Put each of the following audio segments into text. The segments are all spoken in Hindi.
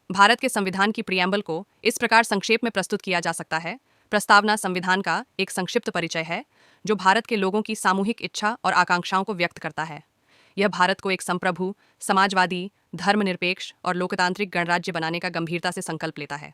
भारत के संविधान की प्रियम्बल को इस प्रकार संक्षेप में प्रस्तुत किया जा सकता है। प्रस्तावना संविधान का एक संक्षिप्त परिचय है जो भारत के लोगों की सामूहिक इच्छा और आकांक्षाओं को व्यक्त करता है। यह भारत को एक संप्रभु, समाजवादी, धर्मनिरपेक्ष और लोकतांत्रिक गणराज्य बनाने का गंभीरता से संकल्प लेता है।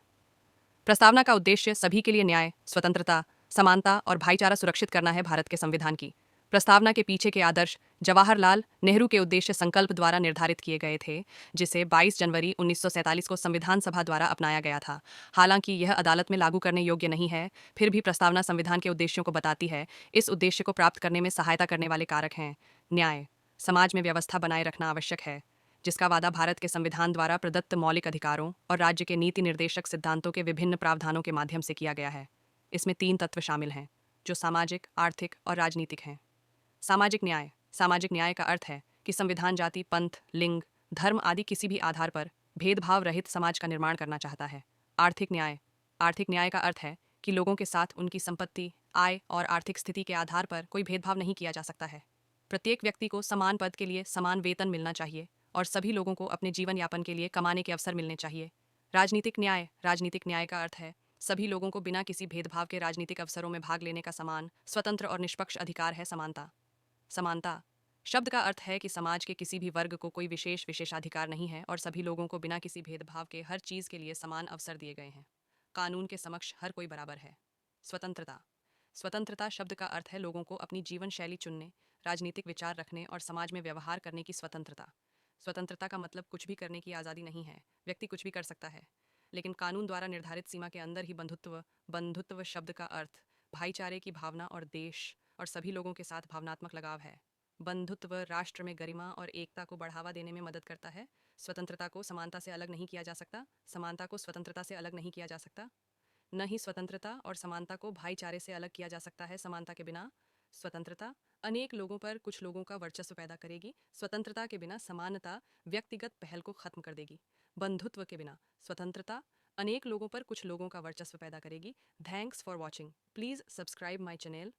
प्रस्तावना का उद्देश्य सभी के लिए न्याय, स्वतंत्रता, समानता और भाईचारा सुरक्षित करना है। भारत के संविधान की प्रस्तावना के पीछे के आदर्श जवाहरलाल नेहरू के उद्देश्य संकल्प द्वारा निर्धारित किए गए थे, जिसे 22 जनवरी 1947 को संविधान सभा द्वारा अपनाया गया था। हालांकि यह अदालत में लागू करने योग्य नहीं है, फिर भी प्रस्तावना संविधान के उद्देश्यों को बताती है। इस उद्देश्य को प्राप्त करने में सहायता करने वाले कारक हैं। न्याय, समाज में व्यवस्था बनाए रखना आवश्यक है, जिसका वादा भारत के संविधान द्वारा प्रदत्त मौलिक अधिकारों और राज्य के नीति निर्देशक सिद्धांतों के विभिन्न प्रावधानों के माध्यम से किया गया है। इसमें 3 तत्व शामिल हैं, जो सामाजिक, आर्थिक और राजनीतिक हैं। सामाजिक न्याय। सामाजिक न्याय का अर्थ है कि संविधान जाति, पंथ, लिंग, धर्म आदि किसी भी आधार पर भेदभाव रहित समाज का निर्माण करना चाहता है। आर्थिक न्याय। आर्थिक न्याय का अर्थ है कि लोगों के साथ उनकी संपत्ति, आय और आर्थिक स्थिति के आधार पर कोई भेदभाव नहीं किया जा सकता है। प्रत्येक व्यक्ति को समान पद के लिए समान वेतन मिलना चाहिए और सभी लोगों को अपने जीवन यापन के लिए कमाने के अवसर मिलने चाहिए। राजनीतिक न्याय। राजनीतिक न्याय का अर्थ है सभी लोगों को बिना किसी भेदभाव के राजनीतिक अवसरों में भाग लेने का समान, स्वतंत्र और निष्पक्ष अधिकार है। समानता। समानता शब्द का अर्थ है कि समाज के किसी भी वर्ग को कोई विशेष विशेषाधिकार नहीं है और सभी लोगों को बिना किसी भेदभाव के हर चीज के लिए समान अवसर दिए गए हैं। कानून के समक्ष हर कोई बराबर है। स्वतंत्रता। स्वतंत्रता शब्द का अर्थ है लोगों को अपनी जीवन शैली चुनने, राजनीतिक विचार रखने और समाज में व्यवहार करने की स्वतंत्रता। स्वतंत्रता का मतलब कुछ भी करने की आज़ादी नहीं है। व्यक्ति कुछ भी कर सकता है, लेकिन कानून द्वारा निर्धारित सीमा के अंदर ही बंधुत्व। बंधुत्व शब्द का अर्थ भाईचारे की भावना और देश और सभी लोगों के साथ भावनात्मक लगाव है। बंधुत्व राष्ट्र में गरिमा और एकता को बढ़ावा देने में मदद करता है। स्वतंत्रता को समानता से अलग नहीं किया जा सकता, समानता को स्वतंत्रता से अलग नहीं किया जा सकता। न ही स्वतंत्रता और समानता को भाईचारे से अलग किया जा सकता है। समानता के बिना स्वतंत्रता अनेक लोगों पर कुछ लोगों का वर्चस्व पैदा करेगी। स्वतंत्रता के बिना समानता व्यक्तिगत पहल को खत्म कर देगी। बंधुत्व के बिना स्वतंत्रता अनेक लोगों पर कुछ लोगों का वर्चस्व पैदा करेगी। Thanks for watching. Please subscribe my channel.